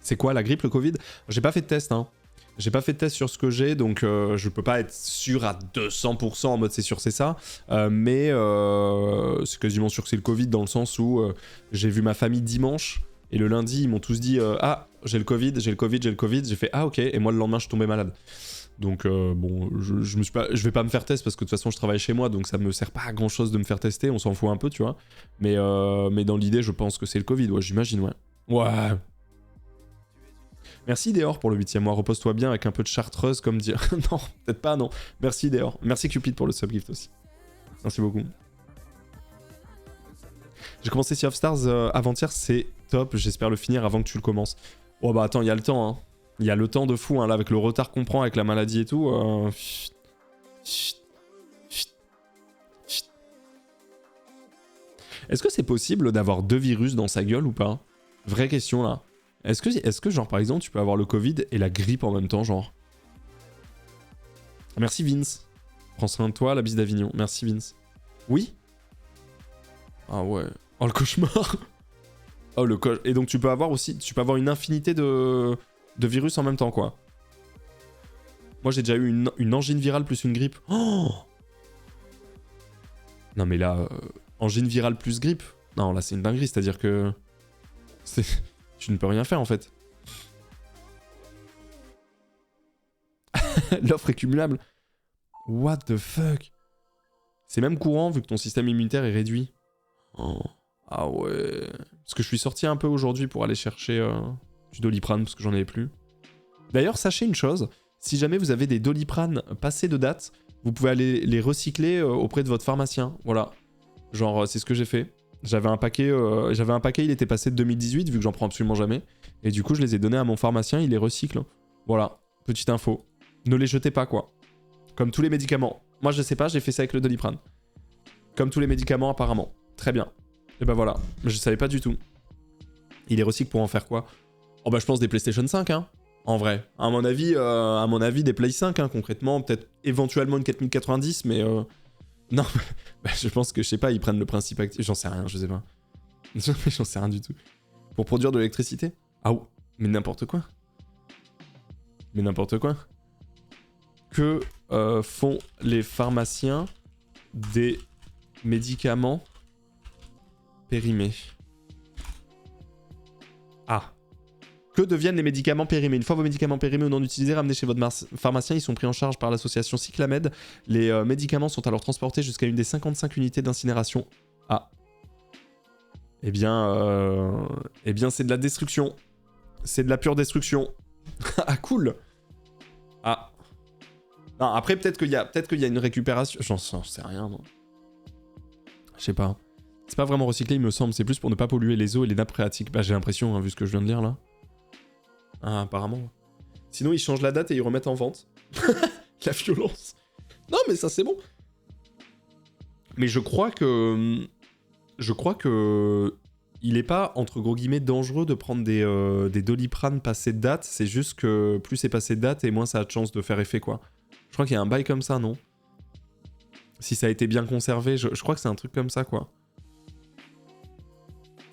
C'est quoi la grippe, le Covid? J'ai pas fait de test, hein. J'ai pas fait de test sur ce que j'ai, donc je peux pas être sûr à 200% en mode c'est sûr c'est ça. Mais c'est quasiment sûr que c'est le Covid dans le sens où j'ai vu ma famille dimanche et le lundi ils m'ont tous dit ah j'ai le Covid, j'ai le Covid, j'ai le Covid. J'ai fait ah ok et moi le lendemain je suis tombé malade. Donc bon je vais pas me faire tester parce que de toute façon je travaille chez moi donc ça me sert pas à grand chose de me faire tester, on s'en fout un peu tu vois. Mais dans l'idée je pense que c'est le Covid, ouais j'imagine ouais. Ouais. Merci Déor pour le 8ème mois, repose-toi bien avec un peu de chartreuse comme dire. Non, peut-être pas, non. Merci Déor. Merci Cupid pour le subgift aussi. Merci beaucoup. J'ai commencé Sea of Stars avant-hier, c'est top, j'espère le finir avant que tu le commences. Oh bah attends, il y a le temps, hein. Il y a le temps de fou, hein, là, avec le retard qu'on prend avec la maladie et tout. Est-ce que c'est possible d'avoir 2 virus dans sa gueule ou pas? Vraie question, là. Est-ce que, genre, par exemple, tu peux avoir le Covid et la grippe en même temps, genre? Merci, Vince. Prends soin de toi, la bise d'Avignon. Merci, Vince. Oui? Ah ouais. Oh, le cauchemar. Oh, le cauchemar. Et donc, tu peux avoir aussi... Tu peux avoir une infinité de virus en même temps, quoi. Moi, j'ai déjà eu une angine virale plus une grippe. Oh! Non, mais là... angine virale plus grippe? Non, là, c'est une dinguerie. C'est-à-dire que... Tu ne peux rien faire en fait. L'offre est cumulable. What the fuck? C'est même courant vu que ton système immunitaire est réduit. Oh. Ah ouais. Parce que je suis sorti un peu aujourd'hui pour aller chercher du Doliprane parce que j'en avais plus. D'ailleurs, sachez une chose. Si jamais vous avez des Doliprane passés de date, vous pouvez aller les recycler auprès de votre pharmacien. Voilà. Genre, c'est ce que j'ai fait. J'avais un paquet, il était passé de 2018, vu que j'en prends absolument jamais. Et du coup, je les ai donnés à mon pharmacien, il les recycle. Voilà, petite info. Ne les jetez pas, quoi. Comme tous les médicaments. Moi, je sais pas, j'ai fait ça avec le Doliprane. Comme tous les médicaments, apparemment. Très bien. Et ben voilà, je savais pas du tout. Il les recycle pour en faire quoi? Oh bah, je pense des PlayStation 5, hein. En vrai. À mon avis, des Play 5, hein, concrètement. Peut-être éventuellement une 4090, mais... Non, bah, je pense que, je sais pas, ils prennent le principe actif. J'en sais rien, je sais pas. J'en sais rien du tout. Pour produire de l'électricité? Ah, mais n'importe quoi. Mais n'importe quoi. Que font les pharmaciens des médicaments périmés? Ah. Que deviennent les médicaments périmés? Une fois vos médicaments périmés ou non utilisés, ramenés chez votre pharmacien, ils sont pris en charge par l'association Cyclamed. Les médicaments sont alors transportés jusqu'à une des 55 unités d'incinération. Ah. Eh bien, c'est de la destruction. C'est de la pure destruction. Ah, cool. Ah. Non, après, peut-être qu'il y a une récupération. J'en sais rien, moi. Je sais pas. C'est pas vraiment recyclé, il me semble. C'est plus pour ne pas polluer les eaux et les nappes phréatiques. Bah, j'ai l'impression, hein, vu ce que je viens de lire, là. Ah, apparemment. Sinon, ils changent la date et ils remettent en vente. La violence. Non, mais ça, c'est bon. Mais je crois que... Il est pas, entre gros guillemets, dangereux de prendre des Doliprane passés de date. C'est juste que plus c'est passé de date et moins ça a de chance de faire effet, quoi. Je crois qu'il y a un bail comme ça, non? Si ça a été bien conservé, je crois que c'est un truc comme ça, quoi.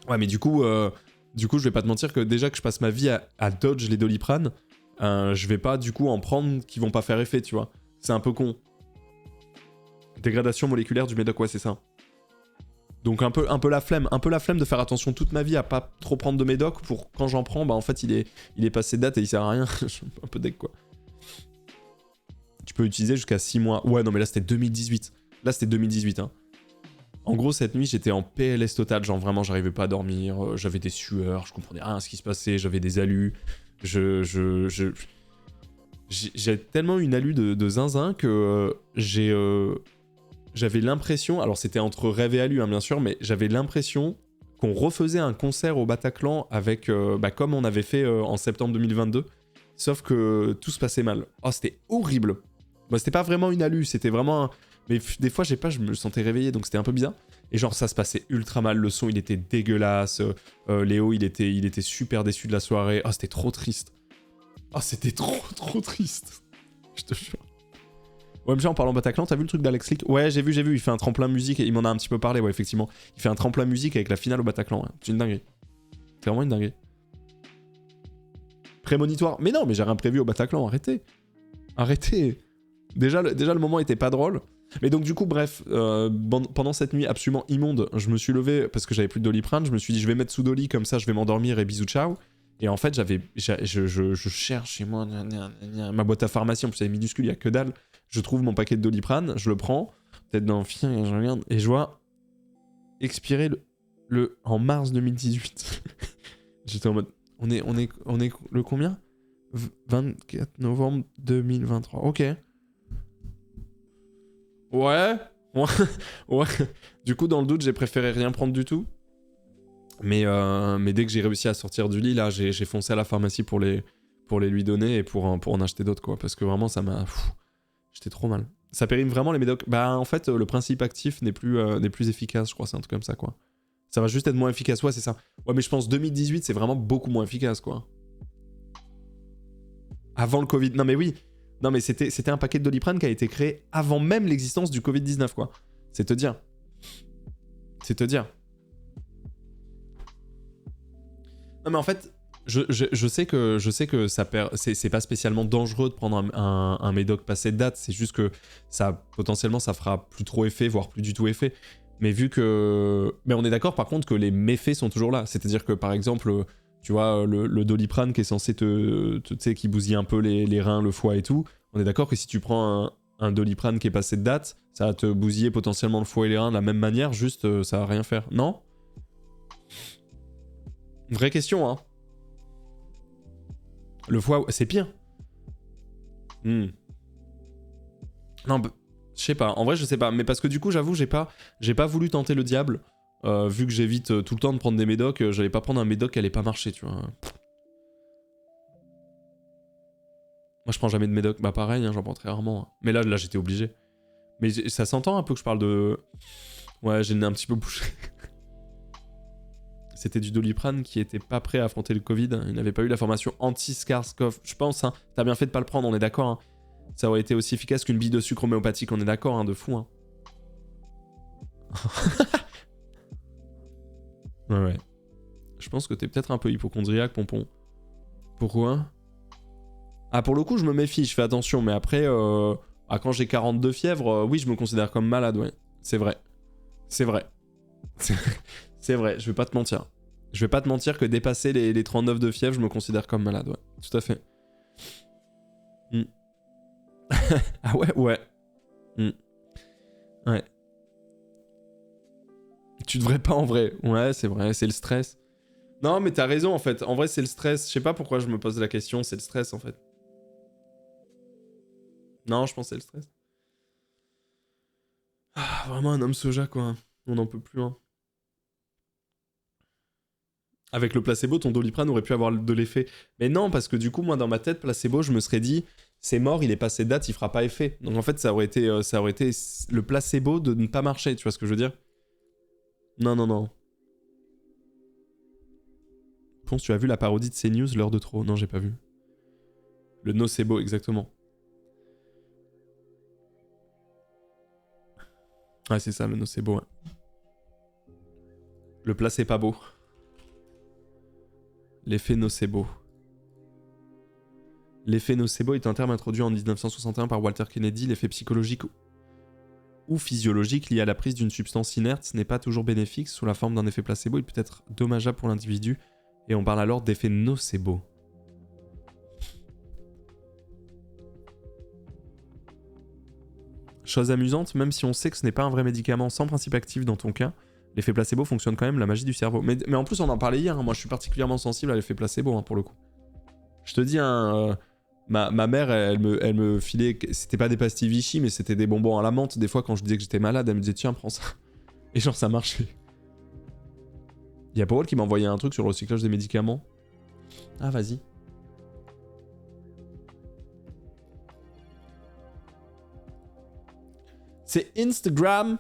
Ouais, mais du coup, je vais pas te mentir que déjà que je passe ma vie à dodge les Doliprane, je vais pas, du coup, en prendre qui vont pas faire effet, tu vois. C'est un peu con. Dégradation moléculaire du médoc, ouais, c'est ça. Donc un peu la flemme de faire attention toute ma vie à pas trop prendre de médoc pour quand j'en prends, bah en fait il est passé de date et il sert à rien. Je suis un peu deck, quoi. Tu peux utiliser jusqu'à 6 mois. Ouais, non, mais là c'était 2018. Là c'était 2018, hein. En gros, cette nuit, j'étais en PLS total. Genre vraiment, j'arrivais pas à dormir. J'avais des sueurs, je comprenais rien à ce qui se passait. J'avais des alus. J'ai tellement une alu de zinzin que j'avais l'impression, alors c'était entre rêve et alu, hein, bien sûr, mais j'avais l'impression qu'on refaisait un concert au Bataclan avec, comme on avait fait en septembre 2022, sauf que tout se passait mal. Oh, c'était horrible. Bah, c'était pas vraiment une alu, c'était vraiment... Mais des fois, je me sentais réveillé, donc c'était un peu bizarre. Et genre, ça se passait ultra mal, le son, il était dégueulasse. Léo, il était super déçu de la soirée. Oh, c'était trop triste. Oh, c'était trop triste. Je te jure. OMG, en parlant Bataclan, t'as vu le truc d'Alex Lick? Ouais, j'ai vu, il fait un tremplin musique, et il m'en a un petit peu parlé, ouais, effectivement. Il fait un tremplin musique avec la finale au Bataclan, ouais. C'est une dinguerie. C'est vraiment une dinguerie. prémonitoire. Mais non, mais j'ai rien prévu au Bataclan, arrêtez. Arrêtez. Déjà, le moment était pas drôle. Mais donc du coup, bref, pendant cette nuit absolument immonde, je me suis levé parce que j'avais plus de Doliprane, je me suis dit je vais mettre sous Dolly, comme ça je vais m'endormir et bisous ciao. Et en fait, je cherche chez moi ma boîte à pharmacie, en plus elle est minuscule, il y a que dalle. Je trouve mon paquet de Doliprane, je le prends, peut-être dans le film, je regarde, et je vois expirer en mars 2018. J'étais en mode, on est le combien 24 novembre 2023, ok. Ouais. Du coup, dans le doute, j'ai préféré rien prendre du tout. Mais dès que j'ai réussi à sortir du lit, là, j'ai foncé à la pharmacie pour les lui donner et pour en acheter d'autres, quoi. Parce que vraiment, ça m'a... J'étais trop mal. Ça périme vraiment les médocs. Bah, en fait, le principe actif n'est plus efficace, je crois. C'est un truc comme ça, quoi. Ça va juste être moins efficace. Ouais, c'est ça. Ouais, mais je pense 2018, c'est vraiment beaucoup moins efficace, quoi. Avant le Covid. Non, mais oui. Non, mais c'était un paquet de Doliprane qui a été créé avant même l'existence du Covid-19, quoi. C'est te dire. Non, mais en fait, je sais que ça c'est pas spécialement dangereux de prendre un médoc passé de date. C'est juste que potentiellement, ça fera plus trop effet, voire plus du tout effet. Mais mais on est d'accord, par contre, que les méfaits sont toujours là. C'est-à-dire que, par exemple... Tu vois, le Doliprane qui est censé tu sais, qui bousille un peu les reins, le foie et tout. On est d'accord que si tu prends un Doliprane qui est passé de date, ça va te bousiller potentiellement le foie et les reins de la même manière, juste ça va rien faire. Non? Vraie question, hein. Le foie, c'est pire. Non, je sais pas. En vrai, je sais pas. Mais parce que du coup, j'avoue, j'ai pas voulu tenter le diable. Vu que j'évite tout le temps de prendre des médocs, j'allais pas prendre un médoc qui allait pas marcher, tu vois. Moi, je prends jamais de médoc. Bah pareil, hein, j'en prends très rarement. Hein. Mais là j'étais obligé. Mais ça s'entend un peu que je parle de... Ouais, j'ai le nez un petit peu bouché. C'était du Doliprane qui était pas prêt à affronter le Covid. Il n'avait pas eu la formation anti-SARS-CoV. Je pense, hein. T'as bien fait de pas le prendre, on est d'accord. Hein. Ça aurait été aussi efficace qu'une bille de sucre homéopathique, on est d'accord, hein, de fou. Hein. Ouais. Je pense que t'es peut-être un peu hypochondriaque, Pompon. Pourquoi? Ah, pour le coup, je me méfie, je fais attention, mais après, quand j'ai 42 fièvres, oui, je me considère comme malade, ouais. C'est vrai. C'est vrai, je vais pas te mentir. Je vais pas te mentir que dépasser les 39 de fièvre, je me considère comme malade, ouais. Tout à fait. Ah ouais. Ouais. Tu devrais pas en vrai. Ouais, c'est vrai, c'est le stress. Non, mais t'as raison en fait. En vrai, c'est le stress. Je sais pas pourquoi je me pose la question, c'est le stress en fait. Non, je pense que c'est le stress. Ah, vraiment un homme soja quoi. On n'en peut plus, hein. Avec le placebo, ton Doliprane aurait pu avoir de l'effet. Mais non, parce que du coup, moi, dans ma tête, placebo, je me serais dit, c'est mort, il est passé de date, il fera pas effet. Donc en fait, ça aurait été le placebo de ne pas marcher, tu vois ce que je veux dire? Non. Ponce, tu as vu la parodie de CNews, l'heure de trop? Non, j'ai pas vu. Le nocebo, exactement. Ouais, c'est ça, le nocebo, ouais. Le placé pas beau. L'effet nocebo. L'effet nocebo est un terme introduit en 1961 par Walter Kennedy. L'effet psychologique ou physiologique lié à la prise d'une substance inerte n'est pas toujours bénéfique. Sous la forme d'un effet placebo, il peut être dommageable pour l'individu. Et on parle alors d'effet nocebo. Chose amusante, même si on sait que ce n'est pas un vrai médicament sans principe actif dans ton cas, l'effet placebo fonctionne quand même, la magie du cerveau. Mais en plus, on en parlait hier, hein. Moi je suis particulièrement sensible à l'effet placebo, hein, pour le coup. Je te dis, hein, ma mère, elle me filait, c'était pas des pastilles Vichy, mais c'était des bonbons à la menthe. Des fois, quand je disais que j'étais malade, elle me disait, tiens, prends ça. Et genre, ça marchait. Il y a Paul qui m'a envoyé un truc sur le recyclage des médicaments. Ah, vas-y. C'est Instagram.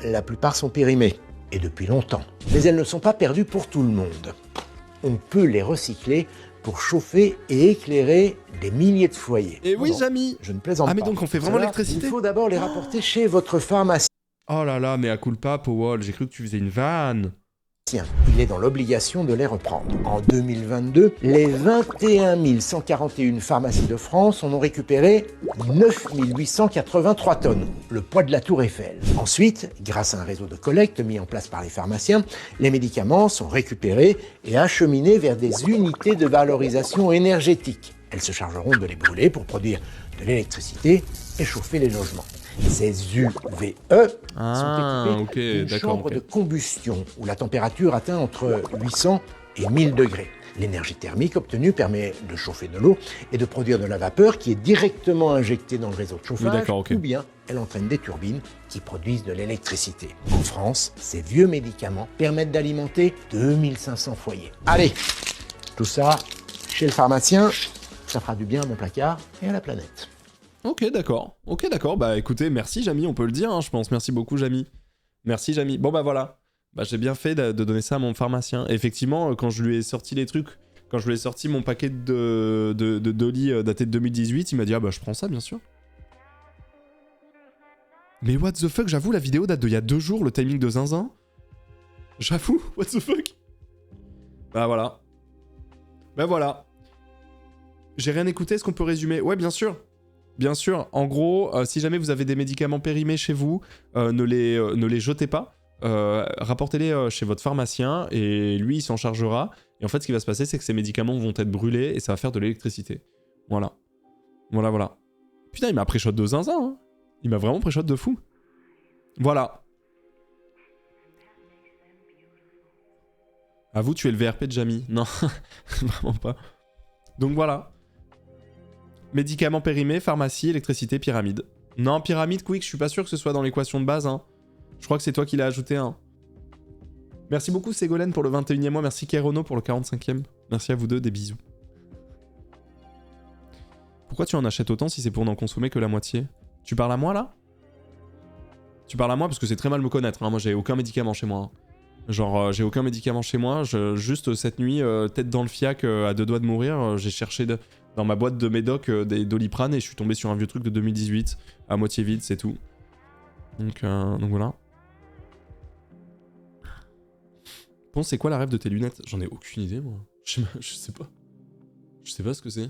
La plupart sont périmées, et depuis longtemps. Mais elles ne sont pas perdues pour tout le monde. On peut les recycler pour chauffer et éclairer des milliers de foyers. Et oui, Jamy. Je ne plaisante pas. Ah, mais donc on fait vraiment l'électricité. Il faut d'abord les rapporter chez votre pharmacien. Oh là là, mais à culpa, Powell, j'ai cru que tu faisais une vanne. Il est dans l'obligation de les reprendre. En 2022, les 21 141 pharmacies de France en ont récupéré 9 883 tonnes, le poids de la Tour Eiffel. Ensuite, grâce à un réseau de collecte mis en place par les pharmaciens, les médicaments sont récupérés et acheminés vers des unités de valorisation énergétique. Elles se chargeront de les brûler pour produire de l'électricité et chauffer les logements. Ces UVE sont équipés d'une chambre de combustion où la température atteint entre 800 et 1000 degrés. L'énergie thermique obtenue permet de chauffer de l'eau et de produire de la vapeur qui est directement injectée dans le réseau de chauffage, ou bien elle entraîne des turbines qui produisent de l'électricité. En France, ces vieux médicaments permettent d'alimenter 2500 foyers. Allez, tout ça, chez le pharmacien, ça fera du bien à mon placard et à la planète. Ok, d'accord. Bah écoutez, merci Jamy, on peut le dire, hein, je pense. Merci beaucoup Jamy. Merci Jamy. Bon bah voilà. Bah j'ai bien fait de donner ça à mon pharmacien. Et effectivement, quand je lui ai sorti les trucs, quand je lui ai sorti mon paquet de Dolly daté de 2018, il m'a dit ah bah je prends ça bien sûr. Mais what the fuck, j'avoue la vidéo date d'il y a 2 jours, le timing de Zinzin. J'avoue, what the fuck. Bah voilà. Bah voilà. J'ai rien écouté, est-ce qu'on peut résumer? Ouais bien sûr. Bien sûr, en gros, si jamais vous avez des médicaments périmés chez vous, ne les jetez pas. Rapportez-les chez votre pharmacien et lui, il s'en chargera. Et en fait, ce qui va se passer, c'est que ces médicaments vont être brûlés et ça va faire de l'électricité. Voilà. Voilà. Putain, il m'a pré-shot de zinzin, hein. Il m'a vraiment pré-shot de fou. Voilà. À vous, tu es le VRP de Jamy. Non, vraiment pas. Donc voilà. Médicaments périmés, pharmacie, électricité, pyramide. Non, pyramide, Quick, je suis pas sûr que ce soit dans l'équation de base, hein. Je crois que c'est toi qui l'as ajouté, hein. Merci beaucoup Ségolène pour le 21e mois, merci Kérono pour le 45e. Merci à vous deux, des bisous. Pourquoi tu en achètes autant si c'est pour n'en consommer que la moitié? Tu parles à moi, là? Tu parles à moi parce que c'est très mal me connaître, hein. Moi, j'ai aucun médicament chez moi, hein. Genre, j'ai aucun médicament chez moi. Juste cette nuit, tête dans le fiac, à 2 doigts de mourir, j'ai cherché dans ma boîte de médoc des Doliprane et je suis tombé sur un vieux truc de 2018, à moitié vide, c'est tout. Donc voilà. Bon, c'est quoi la rêve de tes lunettes? J'en ai aucune idée, moi. Je sais pas. Je sais pas ce que c'est.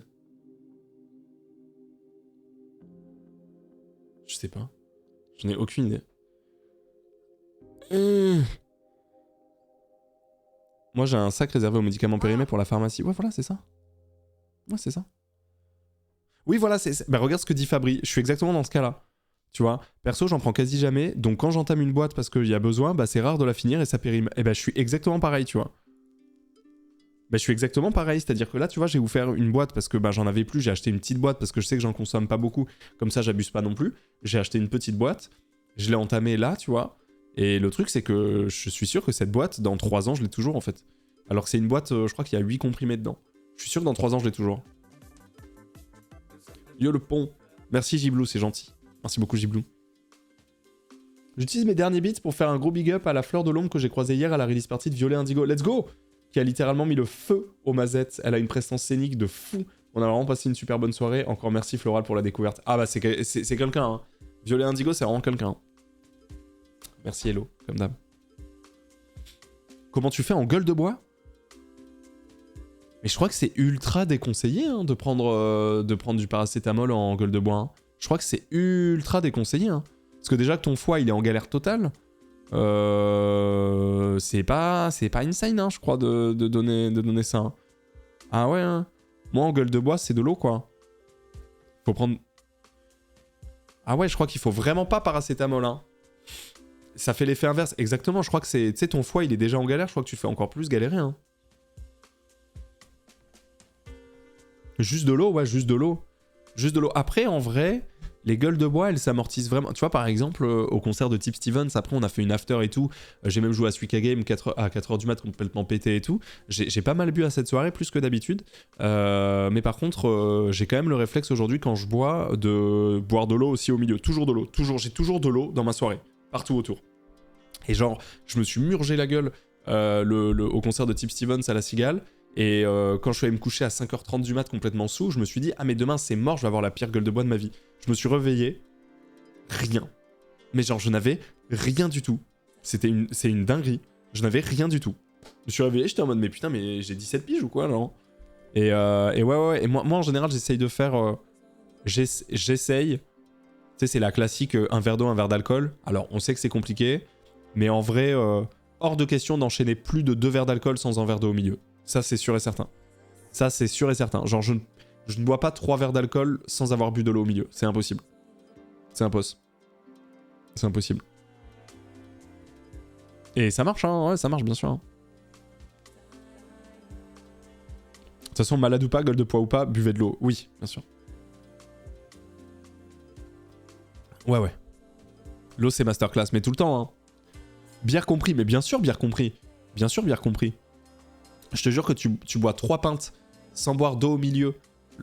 Je sais pas. J'en ai aucune idée. Moi, j'ai un sac réservé aux médicaments périmés pour la pharmacie. Ouais, voilà, c'est ça. Ouais, c'est ça. Oui, voilà, bah, regarde ce que dit Fabri. Je suis exactement dans ce cas-là. Tu vois, perso, j'en prends quasi jamais. Donc, quand j'entame une boîte parce qu'il y a besoin, bah, c'est rare de la finir et ça périme. Et bah, je suis exactement pareil, tu vois. Bah, je suis exactement pareil. C'est-à-dire que là, tu vois, j'ai ouvert une boîte parce que bah, j'en avais plus. J'ai acheté une petite boîte parce que je sais que j'en consomme pas beaucoup. Comme ça, j'abuse pas non plus. J'ai acheté une petite boîte. Je l'ai entamée là, tu vois. Et le truc, c'est que je suis sûr que cette boîte, dans 3 ans, je l'ai toujours, en fait. Alors que c'est une boîte, je crois qu'il y a 8 comprimés dedans. Je suis sûr que dans 3 ans, je l'ai toujours. Yo le pont. Merci Giblou, c'est gentil. Merci beaucoup Giblou. J'utilise mes derniers bits pour faire un gros big up à la fleur de l'ombre que j'ai croisée hier à la release party de Violet Indigo. Let's go! Qui a littéralement mis le feu aux mazettes. Elle a une prestance scénique de fou. On a vraiment passé une super bonne soirée. Encore merci Floral pour la découverte. Ah bah c'est quelqu'un, hein. Violet Indigo, c'est vraiment quelqu'un. Merci Hello, comme d'hab. Comment tu fais en gueule de bois? Mais je crois que c'est ultra déconseillé, hein, de prendre du paracétamol en gueule de bois, hein. Je crois que c'est ultra déconseillé, hein. Parce que déjà que ton foie il est en galère totale, c'est pas insane, hein, je crois, de donner ça, hein. Ah ouais, hein. Moi en gueule de bois c'est de l'eau, quoi. Faut prendre... Ah ouais, je crois qu'il faut vraiment pas paracétamol, hein. Ça fait l'effet inverse, exactement, je crois que c'est... Tu sais, ton foie il est déjà en galère, je crois que tu fais encore plus galérer, hein. Juste de l'eau, ouais, juste de l'eau. Juste de l'eau. Après, en vrai, les gueules de bois, elles s'amortissent vraiment. Tu vois, par exemple, au concert de Tip Stevens, après, on a fait une after et tout. J'ai même joué à Suika Game à 4h du mat, complètement pété et tout. J'ai pas mal bu à cette soirée, plus que d'habitude. Mais par contre, j'ai quand même le réflexe aujourd'hui, quand je bois, de boire de l'eau aussi au milieu. Toujours de l'eau. J'ai toujours de l'eau dans ma soirée. Partout autour. Et genre, je me suis murgé la gueule au concert de Tip Stevens à La Cigale. Et quand je suis allé me coucher à 5h30 du mat complètement sous, je me suis dit « Ah mais demain c'est mort, je vais avoir la pire gueule de bois de ma vie ». Je me suis réveillé, rien. Mais genre je n'avais Rien du tout. C'est une dinguerie. Je n'avais rien du tout. Je me suis réveillé, j'étais en mode mais putain, mais j'ai 17 piges ou quoi alors? Et ouais. Et moi en général, j'essaye de faire... j'essaye... Tu sais, c'est la classique un verre d'eau, un verre d'alcool. Alors, on sait que c'est compliqué, mais en vrai, hors de question d'enchaîner plus de 2 verres d'alcool sans un verre d'eau au milieu. Ça, c'est sûr et certain. Ça, c'est sûr et certain. Genre, je ne bois pas 3 verres d'alcool sans avoir bu de l'eau au milieu. C'est impossible. C'est impossible. C'est impossible. Et ça marche, hein. Ouais, ça marche, bien sûr. Hein. De toute façon, malade ou pas, gueule de poids ou pas, buvez de l'eau. Oui, bien sûr. Ouais. L'eau, c'est masterclass, mais tout le temps, hein. Bière compris, mais bien sûr, bière compris. Bien sûr, bière compris. Je te jure que tu bois 3 pintes sans boire d'eau au milieu.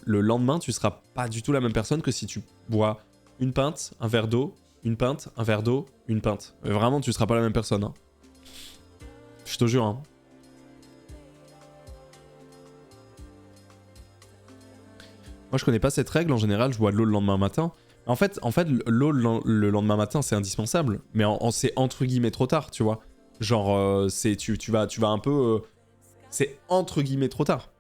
Le lendemain, tu seras pas du tout la même personne que si tu bois une pinte, un verre d'eau, une pinte, un verre d'eau, une pinte. Mais vraiment, tu seras pas la même personne. Hein. Je te jure. Hein. Moi, je connais pas cette règle. En général, je bois de l'eau le lendemain matin. En fait l'eau le lendemain matin, c'est indispensable. Mais c'est entre guillemets trop tard, tu vois. Genre, tu vas un peu... c'est entre guillemets trop tard.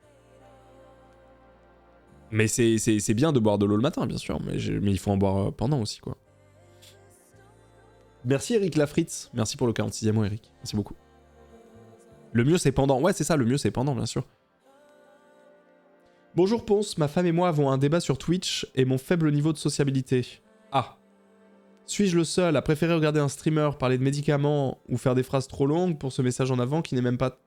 Mais c'est bien de boire de l'eau le matin, bien sûr. Mais il faut en boire pendant aussi, quoi. Merci Eric Lafritz. Merci pour le 46e mois, Eric. Merci beaucoup. Le mieux, c'est pendant. Ouais, c'est ça, le mieux, c'est pendant, bien sûr. Bonjour Ponce, ma femme et moi avons un débat sur Twitch et mon faible niveau de sociabilité. Ah. Suis-je le seul à préférer regarder un streamer parler de médicaments ou faire des phrases trop longues pour ce message en avant qui n'est même pas...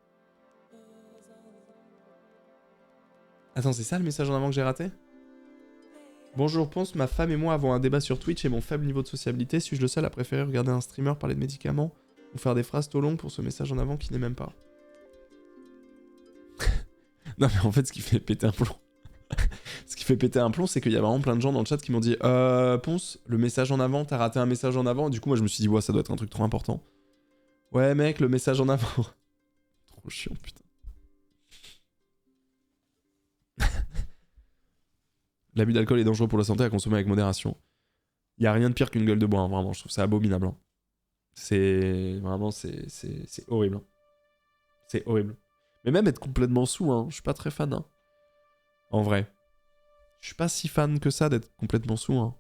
Attends, c'est ça le message en avant que j'ai raté? Bonjour Ponce, ma femme et moi avons un débat sur Twitch et mon faible niveau de sociabilité. Suis-je le seul à préférer regarder un streamer parler de médicaments ou faire des phrases trop longues pour ce message en avant qui n'est même pas... Non mais en fait, ce qui fait péter un plomb... ce qui fait péter un plomb, c'est qu'il y a vraiment plein de gens dans le chat qui m'ont dit Ponce, le message en avant, t'as raté un message en avant. Du coup, moi, je me suis dit, ouais, ça doit être un truc trop important. Ouais, mec, le message en avant. Trop chiant, putain. L'abus d'alcool est dangereux pour la santé à consommer avec modération. Y a rien de pire qu'une gueule de bois, hein, vraiment. Je trouve ça abominable. Hein. C'est... Vraiment, c'est horrible. Hein. C'est horrible. Mais même être complètement sous, hein, je suis pas très fan. Hein. En vrai. Je suis pas si fan que ça d'être complètement sous. Hein.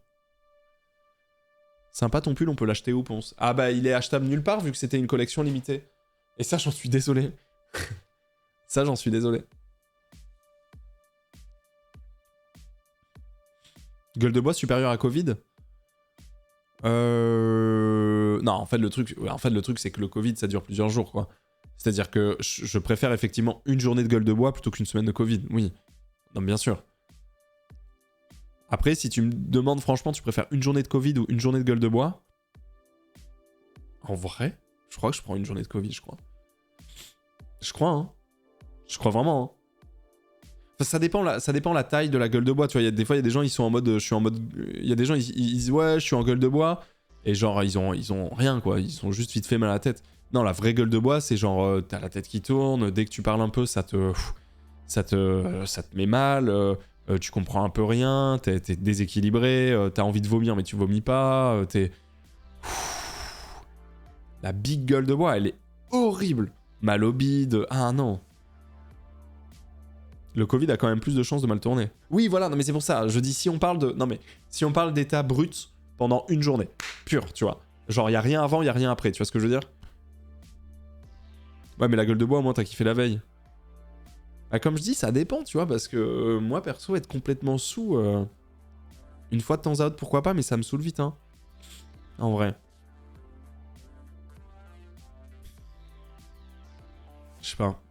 Sympa ton pull, on peut l'acheter où, Ponce? Ah bah, il est achetable nulle part vu que c'était une collection limitée. Et ça, j'en suis désolé. Ça, j'en suis désolé. Gueule de bois supérieure à Covid? Non, en fait, le truc, c'est que le Covid, ça dure plusieurs jours, quoi. C'est-à-dire que je préfère effectivement une journée de gueule de bois plutôt qu'une semaine de Covid, oui. Non, bien sûr. Après, si tu me demandes franchement, tu préfères une journée de Covid ou une journée de gueule de bois? En vrai, je crois que je prends une journée de Covid, je crois. Je crois, hein. Je crois vraiment, hein. Enfin, ça dépend la taille de la gueule de bois, tu vois. Des fois, il y a des gens, ils sont en mode... Je suis en mode... Il y a des gens, ils disent, ouais, je suis en gueule de bois. Et genre, ils ont rien, quoi. Ils sont juste vite fait mal à la tête. Non, la vraie gueule de bois, c'est genre, t'as la tête qui tourne. Dès que tu parles un peu, ça te met mal. Tu comprends un peu rien. T'es déséquilibré. T'as envie de vomir, mais tu vomis pas. La big gueule de bois, elle est horrible. Mal au bide. Ah non. Le Covid a quand même plus de chances de mal tourner. Oui, voilà, non mais c'est pour ça. Je dis, si on parle d'état brut pendant une journée, pur, tu vois. Genre, y a rien avant, y a rien après, tu vois ce que je veux dire? Ouais, mais la gueule de bois, au moins, t'as kiffé la veille. Bah, comme je dis, ça dépend, tu vois, parce que moi, perso, être complètement sous, une fois de temps à autre, pourquoi pas, mais ça me saoule vite, hein. En vrai. Je sais pas.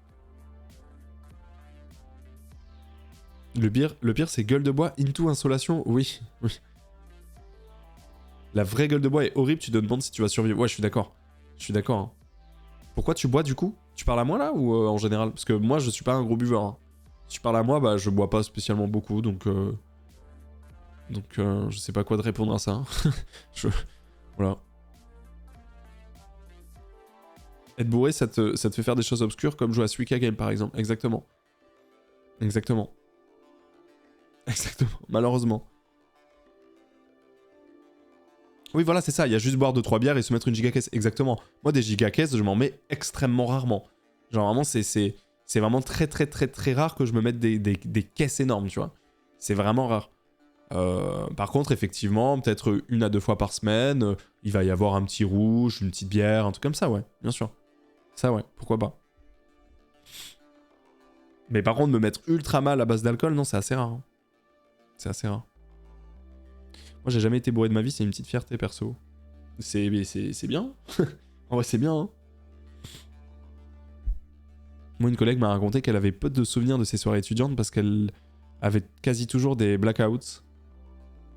Le pire, c'est gueule de bois into insolation. Oui. La vraie gueule de bois est horrible, tu te demandes si tu vas survivre. Ouais, je suis d'accord. Hein. Pourquoi tu bois du coup? Tu parles à moi là ou en général? Parce que moi, je suis pas un gros buveur. Hein. Si tu parles à moi, bah je bois pas spécialement beaucoup, donc je sais pas quoi te répondre à ça. Voilà. Être bourré, ça te fait faire des choses obscures comme jouer à Suika Game par exemple. Exactement. Malheureusement. Oui, voilà, c'est ça. Il y a juste boire 2-3 bières et se mettre une giga-caisse. Exactement. Moi, des giga-caisses, je m'en mets extrêmement rarement. Genre, vraiment, c'est vraiment très, très, très, très rare que je me mette des caisses énormes, tu vois. C'est vraiment rare. Par contre, effectivement, peut-être 1 à 2 fois par semaine, il va y avoir un petit rouge, une petite bière, un truc comme ça, ouais, bien sûr. Ça, ouais, pourquoi pas. Mais par contre, me mettre ultra mal à base d'alcool, non, c'est assez rare. Hein. C'est assez rare. Moi, j'ai jamais été bourré de ma vie, c'est une petite fierté, perso. C'est bien. En vrai, c'est bien, hein. Moi, une collègue m'a raconté qu'elle avait peu de souvenirs de ses soirées étudiantes parce qu'elle avait quasi toujours des blackouts.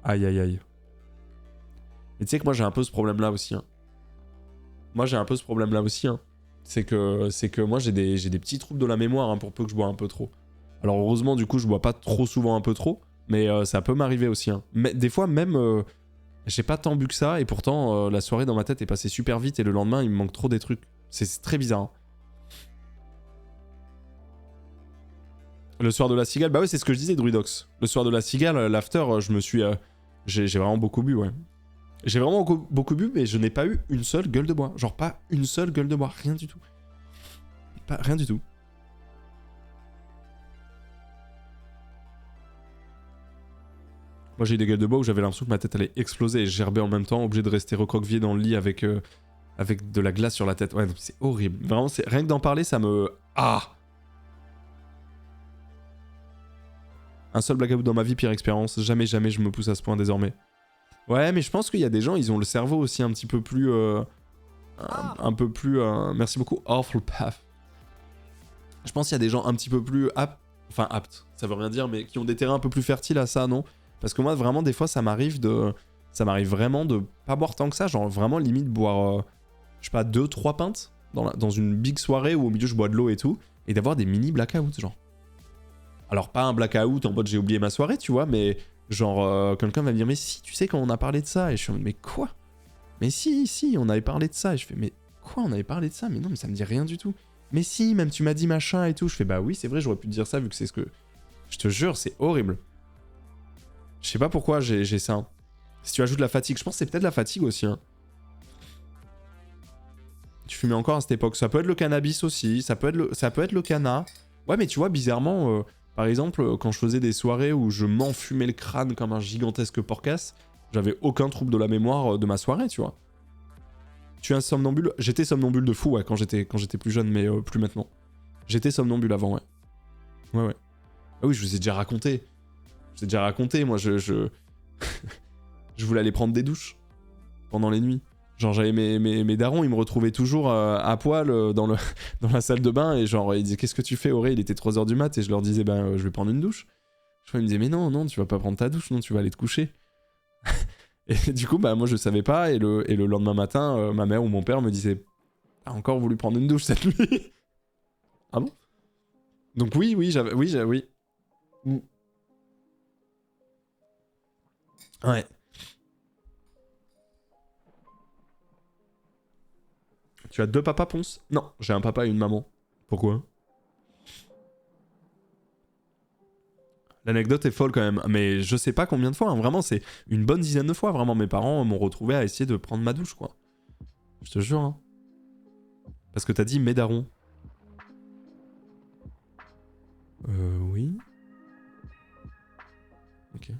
Aïe, aïe, aïe. Et tu sais que moi, j'ai un peu ce problème-là aussi. Hein. C'est que moi, j'ai des petits troubles de la mémoire hein, pour peu que je bois un peu trop. Alors, heureusement, du coup, je bois pas trop souvent un peu trop. Mais ça peut m'arriver aussi. Hein. Mais des fois, même, j'ai pas tant bu que ça. Et pourtant, la soirée dans ma tête est passée super vite. Et le lendemain, il me manque trop des trucs. C'est très bizarre. Hein. Le soir de la cigale, bah ouais, c'est ce que je disais, Druidox. Le soir de la cigale, l'after, je me suis... j'ai vraiment beaucoup bu, ouais. J'ai vraiment beaucoup bu, mais je n'ai pas eu une seule gueule de bois. Genre pas une seule gueule de bois, rien du tout. Rien du tout. Moi j'ai eu des gueules de bois où j'avais l'impression que ma tête allait exploser et je gerbais en même temps, obligé de rester recroquevillé dans le lit avec de la glace sur la tête. Ouais, c'est horrible. Vraiment, rien que d'en parler, ça me... Ah! Un seul blackout dans ma vie, pire expérience. Jamais je me pousse à ce point désormais. Ouais, mais je pense qu'il y a des gens, ils ont le cerveau aussi un petit peu plus... un peu plus... merci beaucoup, Awful Path. Je pense qu'il y a des gens un petit peu plus aptes. Enfin, aptes, ça veut rien dire, mais qui ont des terrains un peu plus fertiles à ça, non? Parce que moi, vraiment, des fois, ça m'arrive vraiment de pas boire tant que ça. Genre, vraiment, limite, boire, je sais pas, 2-3 pintes dans une big soirée où au milieu, je bois de l'eau et tout. Et d'avoir des mini blackouts, genre. Alors, pas un blackout en mode j'ai oublié ma soirée, tu vois, mais genre, quelqu'un va me dire, mais si, tu sais, quand on a parlé de ça. Et je suis en mode, mais quoi? Mais si, on avait parlé de ça. Et je fais, mais quoi, on avait parlé de ça? Mais non, mais ça me dit rien du tout. Mais si, même tu m'as dit machin et tout. Je fais, bah oui, c'est vrai, j'aurais pu te dire ça vu que c'est ce que... Je te jure, c'est horrible. Je sais pas pourquoi j'ai ça. Hein. Si tu ajoutes la fatigue, je pense que c'est peut-être la fatigue aussi. Hein. Tu fumais encore à cette époque. Ça peut être le cannabis aussi, ça peut être le canna. Ouais, mais tu vois, bizarrement, par exemple, quand je faisais des soirées où je m'enfumais le crâne comme un gigantesque porcasse, j'avais aucun trouble de la mémoire de ma soirée, tu vois. Tu es un somnambule? J'étais somnambule de fou, ouais, quand j'étais plus jeune, mais plus maintenant. J'étais somnambule avant, ouais. Ouais. Ah oui, je vous ai déjà raconté. Moi, je voulais aller prendre des douches pendant les nuits. Genre, j'avais mes darons, ils me retrouvaient toujours à poil dans la salle de bain, et genre, ils disaient, qu'est-ce que tu fais, Auré? Il était 3h du mat, et je leur disais, je vais prendre une douche. Ils me disaient, mais non, tu vas pas prendre ta douche, non, tu vas aller te coucher. Et du coup, moi, je savais pas, et le lendemain matin, ma mère ou mon père me disait, t'as encore voulu prendre une douche cette nuit? Ah bon? Donc oui. Ouais. Tu as 2 papas, Ponce? Non, j'ai un papa et une maman. Pourquoi? L'anecdote est folle quand même, mais je sais pas combien de fois, hein. Vraiment, c'est une bonne dizaine de fois, vraiment. Mes parents m'ont retrouvé à essayer de prendre ma douche, quoi. Je te jure, hein. Parce que t'as dit mes darons. Oui. Ok.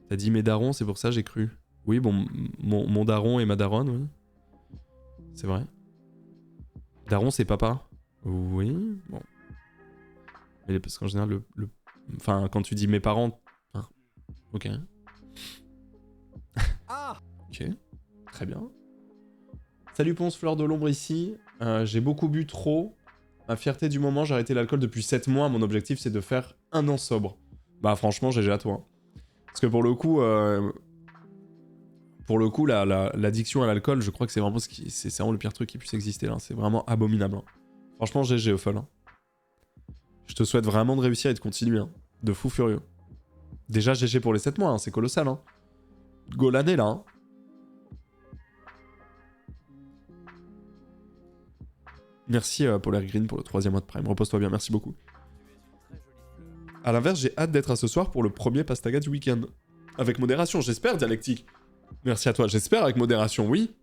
T'as dit mes darons, c'est pour ça j'ai cru. Oui, bon, mon daron et ma daronne, oui. C'est vrai. Daron, c'est papa. Oui, bon. Mais parce qu'en général, enfin, quand tu dis mes parents... Hein. Ok. Ok. Très bien. Salut Ponce, fleur de l'ombre ici. J'ai beaucoup bu trop. Ma fierté du moment, j'ai arrêté l'alcool depuis 7 mois. Mon objectif, c'est de faire 1 an sobre. Bah franchement, GG à toi. Hein. Parce que pour le coup, l'addiction à l'alcool, je crois que c'est vraiment le pire truc qui puisse exister là. C'est vraiment abominable. Hein. Franchement, GG au fol. Hein. Je te souhaite vraiment de réussir et de continuer. Hein. De fou furieux. Déjà, GG pour les 7 mois, hein. C'est colossal. Hein. Go l'année là. Hein. Merci Polar Green pour le 3e mois de Prime. Repose-toi bien, merci beaucoup. A l'inverse, j'ai hâte d'être à ce soir pour le premier pastaga du week-end. Avec modération, j'espère, Dialectique. Merci à toi. J'espère avec modération, oui.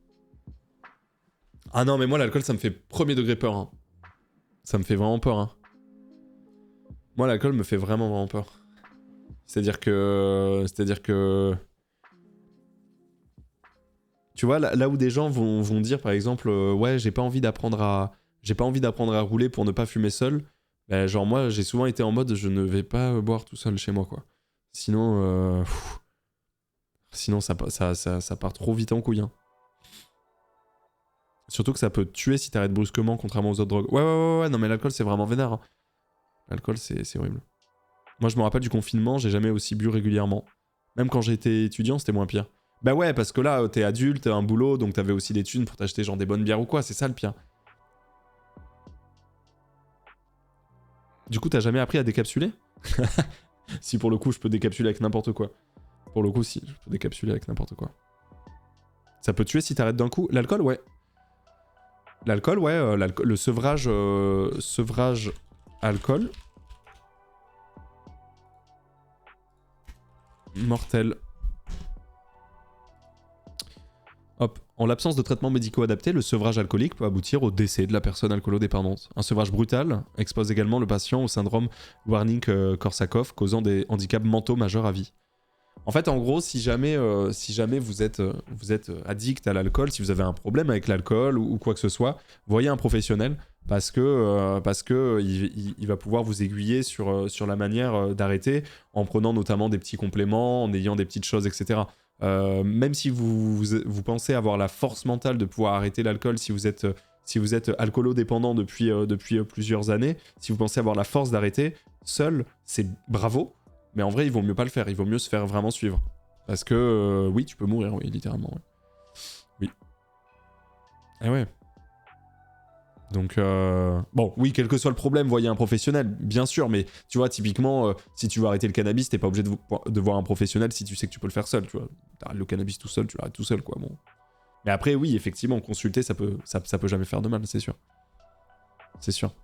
Ah non, mais moi, l'alcool, ça me fait premier degré peur. Hein. Ça me fait vraiment peur. Hein. Moi, l'alcool me fait vraiment peur. C'est-à-dire que... Tu vois, là où des gens vont dire, par exemple, ouais, j'ai pas envie d'apprendre à rouler pour ne pas fumer seul. Bah, genre, moi, j'ai souvent été en mode, je ne vais pas boire tout seul chez moi, quoi. Sinon, ça part trop vite en couille. Hein. Surtout que ça peut te tuer si t'arrêtes brusquement, contrairement aux autres drogues. Ouais, non, mais l'alcool, c'est vraiment vénère. Hein. L'alcool, c'est horrible. Moi, je me rappelle du confinement, j'ai jamais aussi bu régulièrement. Même quand j'étais étudiant, c'était moins pire. Bah ouais, parce que là, t'es adulte, t'as un boulot, donc t'avais aussi des thunes pour t'acheter genre des bonnes bières ou quoi, c'est ça le pire. Du coup, t'as jamais appris à décapsuler? Si pour le coup, je peux décapsuler avec n'importe quoi. Pour le coup, si, je peux décapsuler avec n'importe quoi. Ça peut tuer si t'arrêtes d'un coup. L'alcool, ouais. L'alcool, ouais. Le sevrage alcool. Mortel. Hop. En l'absence de traitement médicaux adapté, le sevrage alcoolique peut aboutir au décès de la personne alcoolodépendante. Un sevrage brutal expose également le patient au syndrome Wernicke-Korsakoff, causant des handicaps mentaux majeurs à vie. En fait, en gros, si jamais vous êtes addict à l'alcool, si vous avez un problème avec l'alcool ou quoi que ce soit, voyez un professionnel parce que il va pouvoir vous aiguiller sur la manière d'arrêter en prenant notamment des petits compléments, en ayant des petites choses, etc. Même si vous pensez avoir la force mentale de pouvoir arrêter l'alcool, si vous êtes alcoolodépendant depuis plusieurs années, si vous pensez avoir la force d'arrêter, seul, c'est bravo. Mais en vrai, il vaut mieux pas le faire. Il vaut mieux se faire vraiment suivre. Parce que, oui, tu peux mourir, oui, littéralement. Ouais. Oui. Eh ouais. Donc, bon, oui, quel que soit le problème, voyez un professionnel, bien sûr. Mais tu vois, typiquement, si tu veux arrêter le cannabis, t'es pas obligé de voir un professionnel si tu sais que tu peux le faire seul, tu vois. T'arrêtes le cannabis tout seul, tu l'arrêtes tout seul, quoi. Bon. Mais après, oui, effectivement, consulter, ça peut jamais faire de mal, c'est sûr. C'est sûr.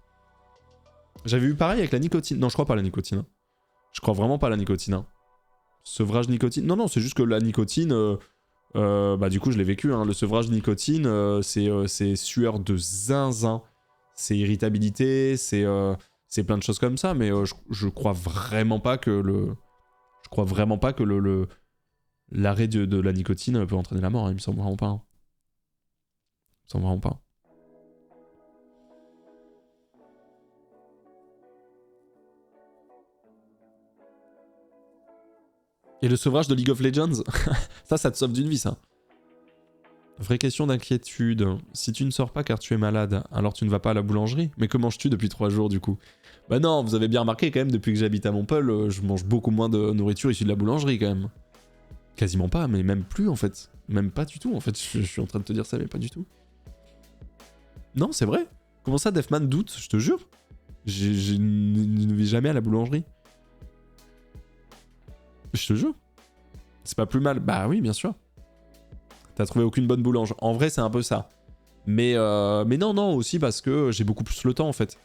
J'avais eu pareil avec la nicotine. Non, je crois pas à la nicotine. Je crois vraiment pas à la nicotine. Hein. Sevrage nicotine. Non, c'est juste que la nicotine... bah du coup, je l'ai vécu. Hein. Le sevrage nicotine, c'est sueur de zinzin. C'est irritabilité, c'est plein de choses comme ça. Mais je crois vraiment pas que l'arrêt de la nicotine peut entraîner la mort. Hein. Il me semble vraiment pas. Hein. Il me semble vraiment pas. Et le sevrage de League of Legends, ça te sauve d'une vie, ça. Vraie question d'inquiétude. Si tu ne sors pas car tu es malade, alors tu ne vas pas à la boulangerie? Mais que manges-tu depuis 3 jours, du coup? Bah non, vous avez bien remarqué, quand même, depuis que j'habite à Montpellier, je mange beaucoup moins de nourriture issue de la boulangerie, quand même. Quasiment pas, mais même plus, en fait. Même pas du tout, en fait. Je suis en train de te dire ça, mais pas du tout. Non, c'est vrai. Comment ça, Defman doute? Je te jure. Je ne vais jamais à la boulangerie. Je te jure. C'est pas plus mal. Bah oui, bien sûr. T'as trouvé aucune bonne boulange. En vrai, c'est un peu ça. Mais non, aussi parce que j'ai beaucoup plus le temps, en fait.